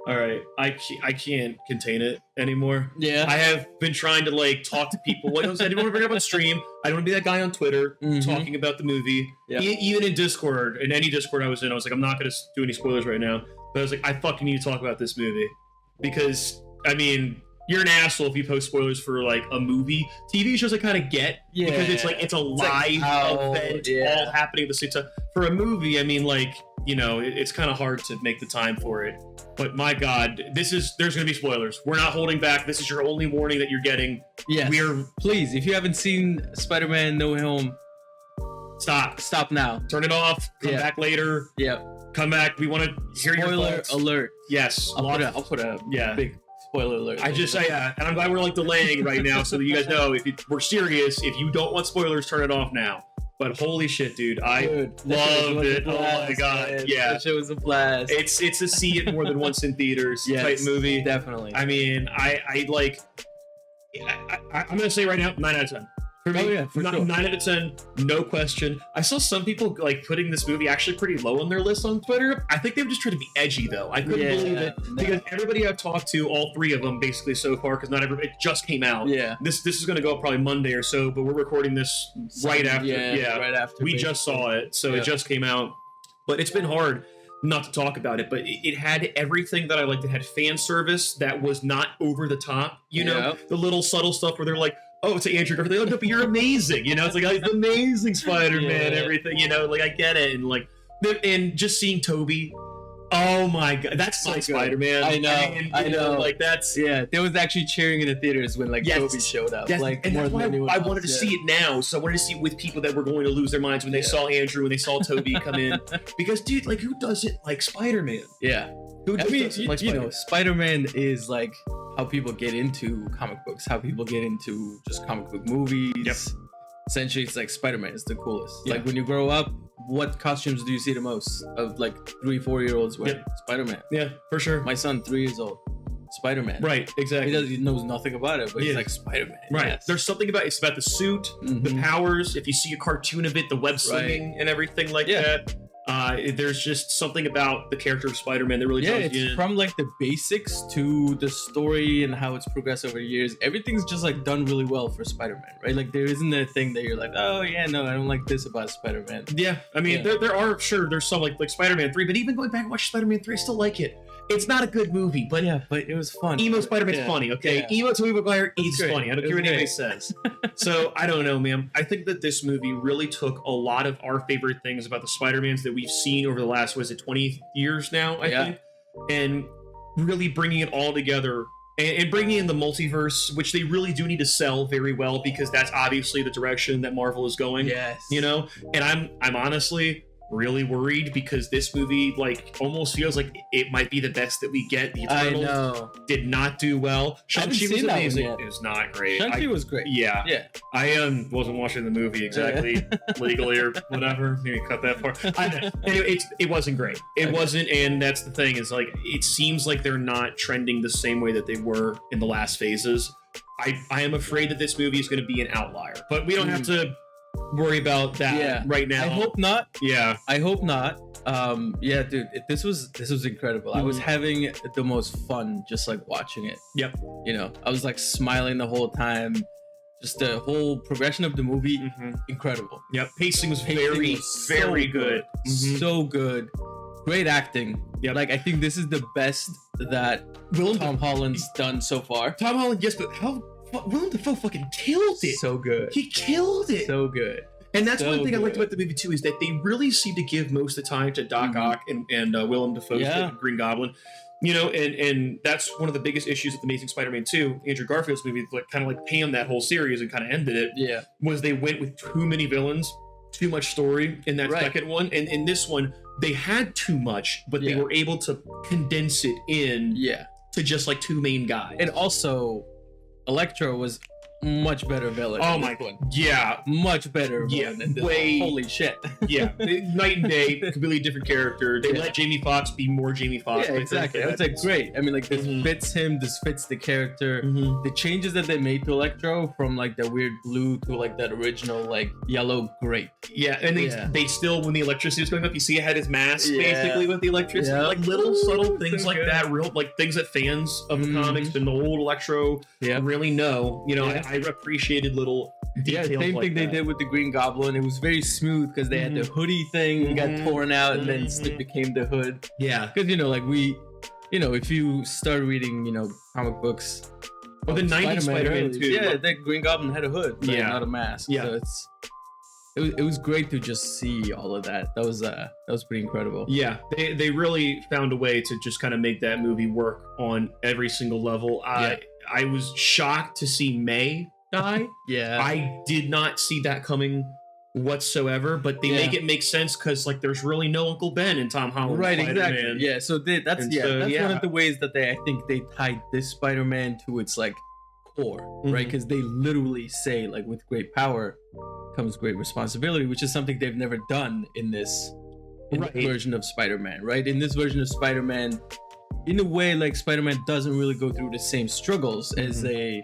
All right, I can't contain it anymore. Yeah. I have been trying to like talk to people. Like I said, I didn't want to bring it up on stream. I don't want to be that guy on Twitter talking about the movie. Yeah. Even in Discord, in any Discord I was in, I was like, I'm not going to do any spoilers right now. But I was like, I fucking need to talk about this movie because I mean, you're an asshole if you post spoilers for like a movie. TV shows I kind of get because it's like it's a live event all happening at the same time. For a movie, I mean, like, you know, it's kind of hard to make the time for it. But my God, there's going to be spoilers. We're not holding back. This is your only warning that you're getting. Yes. Please, if you haven't seen Spider-Man No Way Home, stop now. Turn it off. Come back later. Yeah. Come back. We want to hear your thoughts. Spoiler alert. Yes. I'll put a big spoiler alert. And I'm glad we're like delaying right now so that you guys know we're serious. If you don't want spoilers, turn it off now. But holy shit, dude, I loved it. Oh my God, man. Yeah, that shit was a blast. It's a see it more than once in theaters type movie. Definitely. I mean, I'm gonna say right now, 9 out of 10. For me, for sure. 9 out of 10, no question. I saw some people like putting this movie actually pretty low on their list on Twitter. I think they were just trying to be edgy though. I couldn't believe it because everybody I've talked to, all three of them basically so far, because not everybody, it just came out. Yeah. This is going to go up probably Monday or so, but we're recording this right after. Right after. We just saw it, so it just came out. But it's been hard not to talk about it, but it had everything that I liked. It had fan service that was not over the top. You know, the little subtle stuff where they're like, oh, it's Andrew Garfield. Oh, no, but you're amazing. You know, it's like, oh, amazing Spider-Man, everything, you know, like I get it. And like, and just seeing Toby, oh my God, that's my Spider-Man. I know. Like that's. Yeah, there was actually cheering in the theaters when like Toby showed up. Like, and more that's why than I wanted to see it now. So I wanted to see it with people that were going to lose their minds when they saw Andrew, when they saw Toby come in. Because, dude, like, who doesn't like Spider-Man? Yeah. Who doesn't like Spider-Man? You know, Spider-Man is like how people get into comic books, how people get into just comic book movies. Yep. Essentially, it's like Spider-Man is the coolest. Yeah. Like when you grow up, what costumes do you see the most of like 3-4-year-olds wearing? Spider-Man. Yeah, for sure. My son, 3 years old. Spider-Man. Right, exactly. He knows nothing about it, but he's like Spider-Man. Right. Yes. There's something about it's about the suit, the powers. If you see a cartoon of it, the web slinging and everything like that. There's just something about the character of Spider-Man that really draws you in. From like the basics to the story and how it's progressed over the years. Everything's just like done really well for Spider-Man, right? Like there isn't a thing that you're like, oh yeah, no, I don't like this about Spider-Man. Yeah, I mean, there are there's some like Spider-Man 3, but even going back and watching Spider-Man 3, I still like it. It's not a good movie, but it was fun. Emo Spider-Man's funny, okay? Yeah. Emo Tobey Maguire is great. funny. I don't care what anybody says. So I don't know, man. I think that this movie really took a lot of our favorite things about the Spider-Mans that we've seen over the last, 20 years now, I think, and really bringing it all together and bringing in the multiverse, which they really do need to sell very well because that's obviously the direction that Marvel is going. Yes. You know, and I'm honestly really worried because this movie like almost feels like it might be the best that we get. The Eternals did not do well. Shang-Chi was amazing. It was not great. Shang-Chi was great. Yeah. I wasn't watching the movie exactly legally or whatever. Maybe cut that part. Anyway, it wasn't great. It wasn't, and that's the thing is like it seems like they're not trending the same way that they were in the last phases. I am afraid that this movie is going to be an outlier, but we don't have to worry about that right now. I hope not. Yeah, I hope not. Dude, this was incredible. I was having the most fun just like watching it. Yep. You know, I was like smiling the whole time. Just the whole progression of the movie, incredible. Yep. Pacing was very good. So good. Great acting. Yep. Like I think this is the best that Tom Holland's done so far. Tom Holland, yes, but Willem Dafoe fucking killed it. So good. He killed it. So good. And that's one thing I liked about the movie too is that they really seem to give most of the time to Doc Ock and Willem Dafoe's Green Goblin. You know, and that's one of the biggest issues with Amazing Spider-Man 2, Andrew Garfield's movie, like kind of like panned that whole series and kind of ended it. Yeah. Was they went with too many villains, too much story in that second one. And in this one, they had too much, but they were able to condense it in to just like two main guys. And also Electro was much better villain. Oh in my this one. Yeah, Much better Yeah, villain in this way- one. Holy shit. yeah. Night and day, completely different character. They Yeah. let Jamie Foxx be more Jamie Foxx. Yeah, exactly. It's like great. I mean, like this Mhm. fits him. This fits the character. Mhm. The changes that they made to Electro from like the weird blue to like that original like yellow, great. Yeah, and Yeah. they still, when the electricity was going up, you see it had his mask Yeah. basically with the electricity. Yeah. Like little Ooh, subtle things so like good. that, real like things that fans of the Mhm. comics and the old Electro Yeah. really know. You know, Yeah. I appreciated little Yeah, details same like thing they that. did with the Green Goblin. It was very smooth because they had the hoodie thing Mhm. got torn out and then Mhm. it became the hood. Yeah. Because like if you start reading comic books. Well, the of 90s Spider-Man early, too. Yeah, that Green Goblin had a hood, right, Yeah. not a mask. Yeah. So it was great to just see all of that. That was pretty incredible. Yeah, they really found a way to just kind of make that movie work on every single level. I was shocked to see May die. Yeah. I did not see that coming whatsoever, but they Yeah. make it make sense because like there's really no Uncle Ben in Tom Holland. Right, Spider-Man. exactly. Yeah, so that's And yeah, so, that's yeah. one of the ways that I think they tied this Spider-Man to its like core, right? Mhm. Because they literally say like with great power comes great responsibility, which is something they've never done in this Right. version of Spider-Man, right? In this version of Spider-Man, in a way, like Spider-Man doesn't really go through the same struggles as a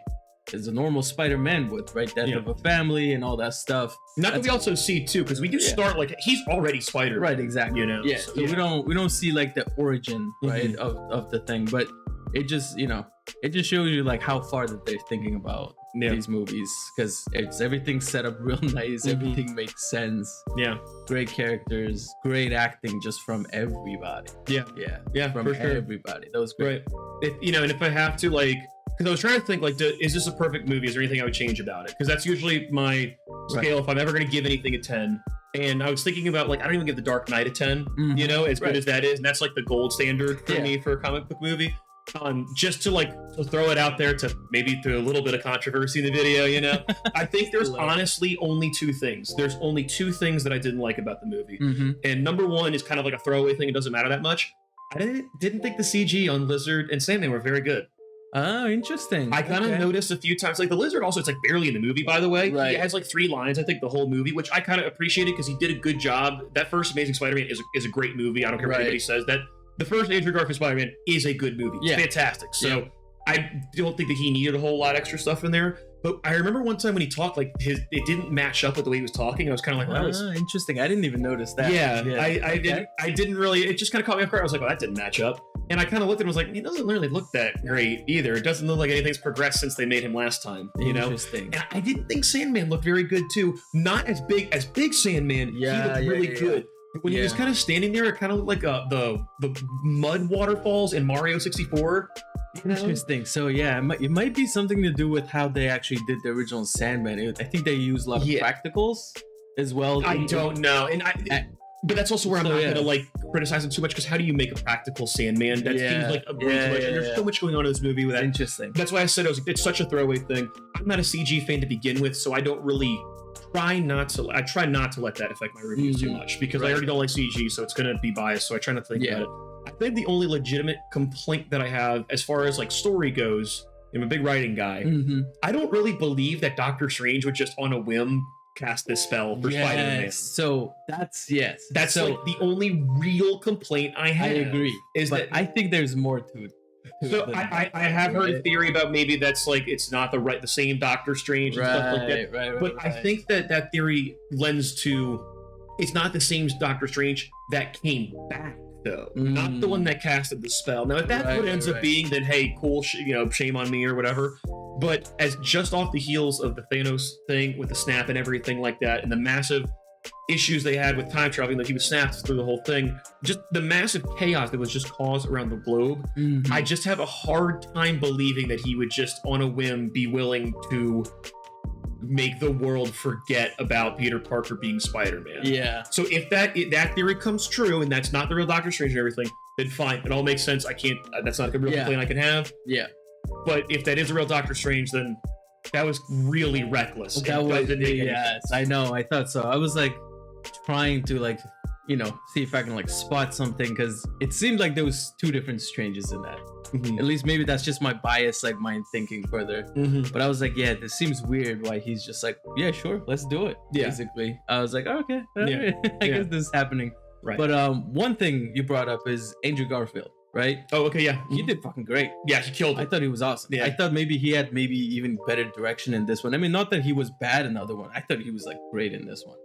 normal Spider-Man would, right? Death Yeah. of a family and all that stuff. Not that we also see too, because we do Yeah. start like he's already Spider-Man. Right, exactly. You know, Yeah. so, So we don't see like the origin, right, Mhm. of the thing, but it just it just shows you like how far that they're thinking about Yeah. these movies because it's everything's set up real nice, Mhm. everything makes sense, Yeah, great characters, great acting just from everybody. Yeah. Yeah, from for sure. everybody. That was great. Right. And if I have to like, because I was trying to think like, is this a perfect movie? Is there anything I would change about it? Because that's usually my scale if I'm ever going to give anything a 10. And I was thinking about like, I don't even give The Dark Knight a 10. Mhm. You know, as Right. good as that is, and that's like the gold standard for Yeah. me for a comic book movie. Just to like to throw it out there to maybe through a little bit of controversy in the video, you know, I think there's Love it. honestly only two things. There's only two things that I didn't like about the movie. Mm-hmm. And number one is kind of like a throwaway thing. It doesn't matter that much. I didn't think the CG on Lizard and Sandman were very good. Oh, interesting. I kind of Okay. noticed a few times, like the Lizard also, it's like barely in the movie, by the way. Right. He has like 3 lines, I think, the whole movie, which I kind of appreciated because he did a good job. That first Amazing Spider-Man is a great movie. I don't care what Right. anybody says. That the first Andrew Garfield Spider-Man is a good movie. It's Yeah. fantastic. So Yeah. I don't think that he needed a whole lot extra stuff in there. But I remember one time when he talked, like it didn't match up with the way he was talking. I was kind of like, well, that was Interesting. I didn't even notice that. yeah, Okay. I didn't really. It just kind of caught me off guard. I was like, "Oh, that didn't match up." And I kind of looked at him and was like, "He doesn't really look that great either. It doesn't look like anything's progressed since they made him last time." You know. Interesting. And I didn't think Sandman looked very good too. Not as big Sandman. Yeah, he looked yeah, really yeah, yeah. good. But when he was Yeah. kind of standing there, it kind of looked like the mud waterfalls in Mario 64. You know? Interesting. So yeah, it might be something to do with how they actually did the original Sandman. I think they used a lot of Yeah. practicals as well. I don't know, and but that's also where I'm So, not yeah. gonna like criticize him too much because how do you make a practical Sandman? That Yeah. seems like a way Yeah, too much. yeah, And there's yeah. so much going on in this movie with that. Interesting. That's why I said it's such a throwaway thing. I'm not a CG fan to begin with, so I don't really try not to let that affect my reviews too Mhm. much because I Right. already don't like CG, so it's gonna be biased. So I try not to think Yeah. about it. I think the only legitimate complaint that I have as far as like story goes, I'm a big writing guy. Mm-hmm. I don't really believe that Doctor Strange would just on a whim cast this spell for Spider-Man. Yes. So that's That's so like the only real complaint I I have. agree. Is But that I think there's more to it. so I have heard a theory about maybe that's like it's not the same Doctor Strange and stuff like that. Right. But I think that theory lends to it's not the same Doctor Strange that came back though, not the one that casted the spell. Now if that's Right, what ends right, up being, then hey, cool, shame on me or whatever. But as just off the heels of the Thanos thing with the snap and everything like that, and the massive issues they had with time traveling, that he was snapped through the whole thing, just the massive chaos that was just caused around the globe. Mhm. I just have a hard time believing that he would just on a whim be willing to make the world forget about Peter Parker being Spider-Man. Yeah. So if that theory comes true and that's not the real Doctor Strange and everything, then fine, it all makes sense. I can't. That's not a real Yeah. complaint I can have. Yeah. But if that is a real Doctor Strange, then that was really reckless. That and was doesn't make any yes. sense. I know. I thought so. I was like trying to like see if I can like spot something because it seemed like there was 2 different Stranges in that. At least maybe that's just my bias, like mind thinking further. But I was like, yeah, this seems weird. Why he's just like, yeah, sure, let's do it. Yeah. Basically, I was like, okay, all Yeah. right. I Yeah. guess this is happening. Right. But one thing you brought up is Andrew Garfield, right? Oh, okay, yeah. He did fucking great. Yeah, he killed I it. thought he was awesome. Yeah. I thought maybe he had even better direction in this one. I mean, not that he was bad in the other one. I thought he was like great in this one.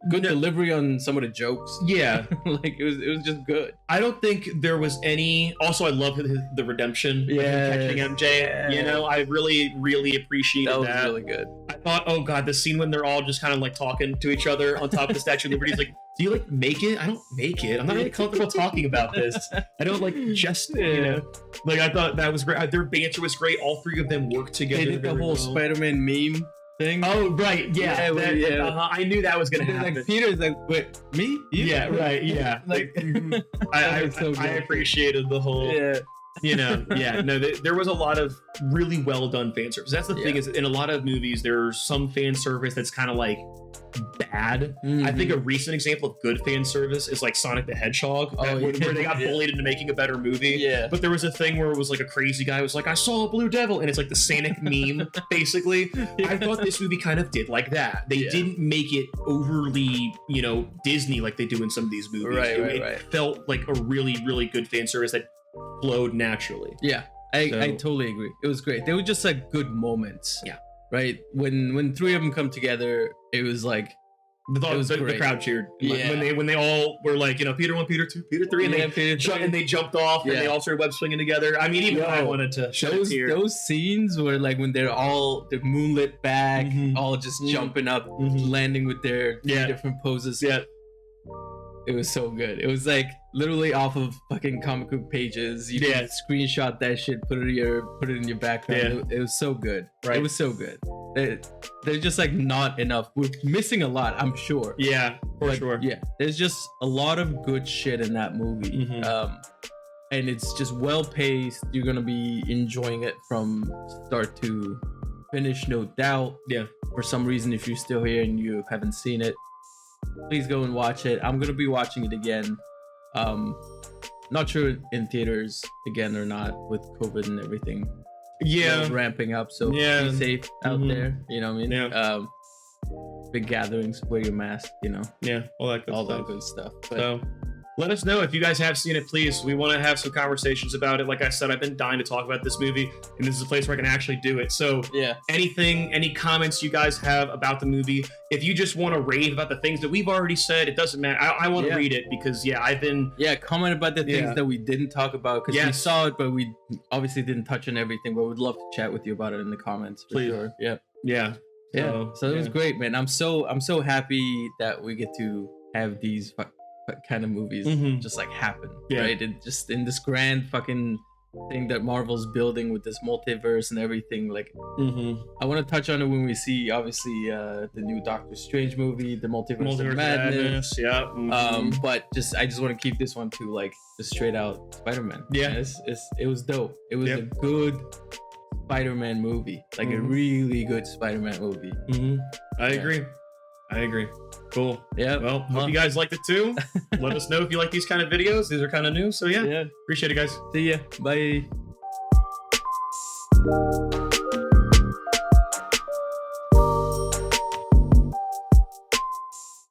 Good No. delivery on some of the jokes. Yeah. Like it was just good. I don't think there was any. Also, I love the redemption. Like, him Yes. catching MJ. You know, I really, really appreciated That was that. really good. I thought, oh god, the scene when they're all just kind of like talking to each other on top of the Statue of Liberty is like, do you like make it? I don't make it. I'm not really comfortable talking about this. I don't like just, you know. Like, I thought that was great. Their banter was great. All three of them worked together. They did the very whole well. Spider-Man meme thing. Oh right, yeah, Yeah, that- yeah. I knew that was gonna And then, happen. like Peter's like, wait, me? You? Yeah, right, yeah. Like, I was so I good. appreciated the whole, yeah. you know, yeah. No, there was a lot of really well done fan service. That's the thing, Yeah. is in a lot of movies there's some fan service that's kind of like bad. I think a recent example of good fan service is like Sonic the Hedgehog, Oh, where yeah. they got Yeah. bullied into making a better movie. Yeah. But there was a thing where it was like a crazy guy was like, I saw a blue devil, and it's like the Sonic meme, basically. I thought this movie kind of did like that. They Yeah. didn't make it overly, you know, Disney like they do in some of these movies. Right, it, right, it right. felt like a really, really good fan service that flowed naturally. Yeah, I So- totally agree. It was great. They were just like good moments. Yeah. Right. When three of them come together, it was like It was The great. crowd cheered. Like, Yeah. when they all were like, you know, Peter 1, Peter 2, Peter 3, and yeah, they Peter three. and they jumped off and Yeah. they all started web swinging together. I mean, even Yo, I wanted to shed a those tear. those scenes where like when they're moonlit back, Mhm. all just Mhm. jumping up, Mhm. landing with their Yeah. different poses. Yeah. It was so good. It was like literally off of fucking comic book pages. You Yeah. can screenshot that shit, put it in your background. It was so good. Right. It was so good. There's just like not enough. We're missing a lot, I'm sure. Yeah, for But, sure. Yeah, there's just a lot of good shit in that movie. Mhm. And it's just well paced. You're gonna be enjoying it from start to finish, no doubt. Yeah. For some reason, if you're still here and you haven't seen it, please go and watch it. I'm gonna be watching it again. Not sure in theaters again or not with COVID and everything. Yeah. Ramping up. So Yeah. be safe out Mhm. there. You know what I mean? Yeah. Big gatherings, wear your mask. You know, Yeah. All that good all stuff. that good stuff. But So let us know if you guys have seen it, please. We want to have some conversations about it. Like I said, I've been dying to talk about this movie, and this is a place where I can actually do it. So yeah. any comments you guys have about the movie, if you just want to rave about the things that we've already said, it doesn't matter. I want to Yeah. read it because I've been Yeah, comment about the things Yeah. that we didn't talk about because we Yes. saw it, but we obviously didn't touch on everything. But we'd love to chat with you about it in the comments for Please. sure. Yeah, yeah. So it was great, man. I'm so happy that we get to have these kind of movies Mhm. just like happen, Yeah. right? And just in this grand fucking thing that Marvel's building with this multiverse and everything. Like, Mm-hmm. I want to touch on it when we see obviously the new Doctor Strange movie, the Multiverse, Multiverse of Madness. Yeah. Mhm. But I just want to keep this one to like the straight out Spider-Man. Yeah. It was dope. It was Yep. a good Spider-Man movie, like a Mhm. really good Spider-Man movie. Mhm. I Yeah. agree. I agree. Cool. Yeah. Well, hope you guys liked it too. Let us know if you like these kind of videos. These are kind of new. So yeah, Yeah. appreciate it, guys. See ya. Bye.